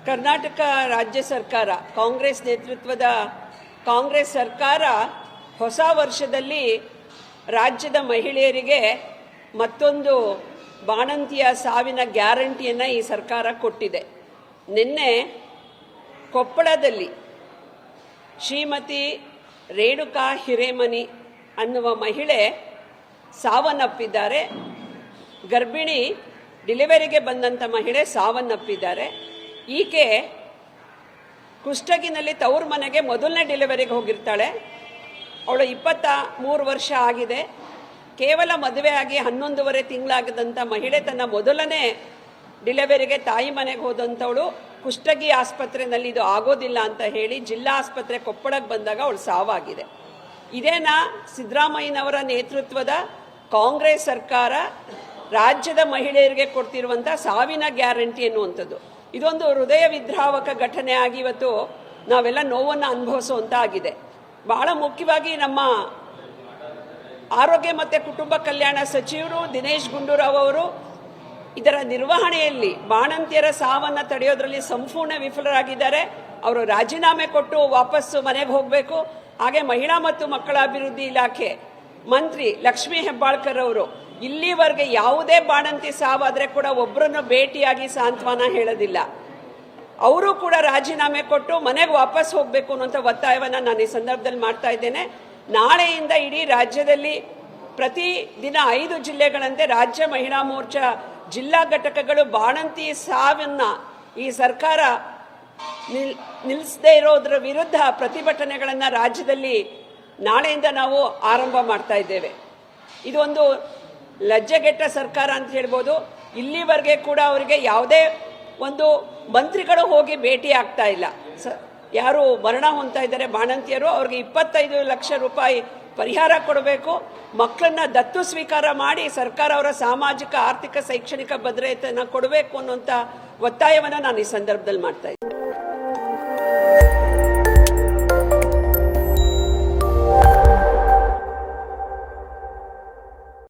ಕರ್ನಾಟಕ ರಾಜ್ಯ ಸರ್ಕಾರ, ಕಾಂಗ್ರೆಸ್ ನೇತೃತ್ವದ ಕಾಂಗ್ರೆಸ್ ಸರ್ಕಾರ ಹೊಸ ವರ್ಷದಲ್ಲಿ ರಾಜ್ಯದ ಮಹಿಳೆಯರಿಗೆ ಮತ್ತೊಂದು ಬಾಣಂತಿಯ ಸಾವಿನ ಗ್ಯಾರಂಟಿಯನ್ನು ಈ ಸರ್ಕಾರ ಕೊಟ್ಟಿದೆ. ನಿನ್ನೆ ಕೊಪ್ಪಳದಲ್ಲಿ ಶ್ರೀಮತಿ ರೇಣುಕಾ ಹಿರೇಮನಿ ಅನ್ನುವ ಮಹಿಳೆ ಸಾವನ್ನಪ್ಪಿದ್ದಾರೆ. ಗರ್ಭಿಣಿ ಡೆಲಿವರಿಗೆ ಬಂದಂಥ ಮಹಿಳೆ ಸಾವನ್ನಪ್ಪಿದ್ದಾರೆ. ಈಕೆ ಕುಷ್ಟಗಿನಲ್ಲಿ ತವ್ರ ಮನೆಗೆ ಮೊದಲನೇ ಡೆಲಿವರಿಗೆ ಹೋಗಿರ್ತಾಳೆ. ಅವಳು 23 ವರ್ಷ ಆಗಿದೆ. ಕೇವಲ ಮದುವೆ ಆಗಿ 11 ತಿಂಗಳಾಗದಂಥ ಮಹಿಳೆ ತನ್ನ ಮೊದಲನೇ ಡೆಲಿವರಿಗೆ ತಾಯಿ ಮನೆಗೆ ಹೋದಂಥವಳು ಕುಷ್ಟಗಿ ಆಸ್ಪತ್ರೆಯಲ್ಲಿ ಇದು ಆಗೋದಿಲ್ಲ ಅಂತ ಹೇಳಿ ಜಿಲ್ಲಾ ಆಸ್ಪತ್ರೆ ಕೊಪ್ಪಳಕ್ಕೆ ಬಂದಾಗ ಅವಳು ಸಾವಾಗಿದೆ. ಇದೇನಾ ಸಿದ್ದರಾಮಯ್ಯನವರ ನೇತೃತ್ವದ ಕಾಂಗ್ರೆಸ್ ಸರ್ಕಾರ ರಾಜ್ಯದ ಮಹಿಳೆಯರಿಗೆ ಕೊಡ್ತಿರುವಂಥ ಸಾವಿನ ಗ್ಯಾರಂಟಿ ಎನ್ನುವಂಥದ್ದು. ಇದೊಂದು ಹೃದಯ ವಿದ್ರಾವಕ ಘಟನೆ ಆಗಿ ಇವತ್ತು ನಾವೆಲ್ಲ ನೋವನ್ನು ಅನುಭವಿಸುವಂತ ಆಗಿದೆ. ಬಹಳ ಮುಖ್ಯವಾಗಿ ನಮ್ಮ ಆರೋಗ್ಯ ಮತ್ತು ಕುಟುಂಬ ಕಲ್ಯಾಣ ಸಚಿವರು ದಿನೇಶ್ ಗುಂಡೂರಾವ್ ಅವರು ಇದರ ನಿರ್ವಹಣೆಯಲ್ಲಿ ಬಾಣಂತಿಯರ ಸಾವನ್ನು ತಡೆಯೋದ್ರಲ್ಲಿ ಸಂಪೂರ್ಣ ವಿಫಲರಾಗಿದ್ದಾರೆ. ಅವರು ರಾಜೀನಾಮೆ ಕೊಟ್ಟು ವಾಪಸ್ಸು ಮನೆಗೆ ಹೋಗಬೇಕು. ಹಾಗೆ ಮಹಿಳಾ ಮತ್ತು ಮಕ್ಕಳ ಅಭಿವೃದ್ಧಿ ಇಲಾಖೆ ಮಂತ್ರಿ ಲಕ್ಷ್ಮೀ ಹೆಬ್ಬಾಳ್ಕರ್ ಅವರು ಇಲ್ಲಿವರೆಗೆ ಯಾವುದೇ ಬಾಣಂತಿ ಸಾವಾದರೆ ಕೂಡ ಒಬ್ಬರನ್ನು ಭೇಟಿಯಾಗಿ ಸಾಂತ್ವನ ಹೇಳೋದಿಲ್ಲ. ಅವರು ಕೂಡ ರಾಜೀನಾಮೆ ಕೊಟ್ಟು ಮನೆಗೆ ವಾಪಸ್ ಹೋಗಬೇಕು ಅನ್ನುವಂಥ ಒತ್ತಾಯವನ್ನು ನಾನು ಈ ಸಂದರ್ಭದಲ್ಲಿ ಮಾಡ್ತಾ ಇದ್ದೇನೆ. ನಾಳೆಯಿಂದ ಇಡೀ ರಾಜ್ಯದಲ್ಲಿ ಪ್ರತಿ ದಿನ 5 ಜಿಲ್ಲೆಗಳಂತೆ ರಾಜ್ಯ ಮಹಿಳಾ ಮೋರ್ಚಾ ಜಿಲ್ಲಾ ಘಟಕಗಳು ಬಾಣಂತಿ ಸಾವನ್ನು ಈ ಸರ್ಕಾರ ನಿಲ್ಲಿಸದೇ ಇರೋದ್ರ ವಿರುದ್ಧ ಪ್ರತಿಭಟನೆಗಳನ್ನು ರಾಜ್ಯದಲ್ಲಿ ನಾಳೆಯಿಂದ ನಾವು ಆರಂಭ ಮಾಡ್ತಾ ಇದ್ದೇವೆ. ಇದೊಂದು ಲಜ್ಜೆಗೆಟ್ಟ ಸರ್ಕಾರ ಅಂತ ಹೇಳ್ಬೋದು. ಇಲ್ಲಿವರೆಗೆ ಕೂಡ ಅವರಿಗೆ ಯಾವುದೇ ಒಂದು ಮಂತ್ರಿಗಳು ಹೋಗಿ ಭೇಟಿ ಆಗ್ತಾ ಇಲ್ಲ. ಯಾರು ಮರಣ ಹೊಂದ್ತಾ ಇದ್ದಾರೆ ಬಾಣಂತಿಯರು, ಅವ್ರಿಗೆ 25 ಲಕ್ಷ ರೂಪಾಯಿ ಪರಿಹಾರ ಕೊಡಬೇಕು. ಮಕ್ಕಳನ್ನ ದತ್ತು ಸ್ವೀಕಾರ ಮಾಡಿ ಸರ್ಕಾರ ಅವರ ಸಾಮಾಜಿಕ ಆರ್ಥಿಕ ಶೈಕ್ಷಣಿಕ ಭದ್ರತೆಯನ್ನು ಕೊಡಬೇಕು ಅನ್ನುವಂಥ ಒತ್ತಾಯವನ್ನು ನಾನು ಈ ಸಂದರ್ಭದಲ್ಲಿ ಮಾಡ್ತಾ ಇದ್ದೀನಿ.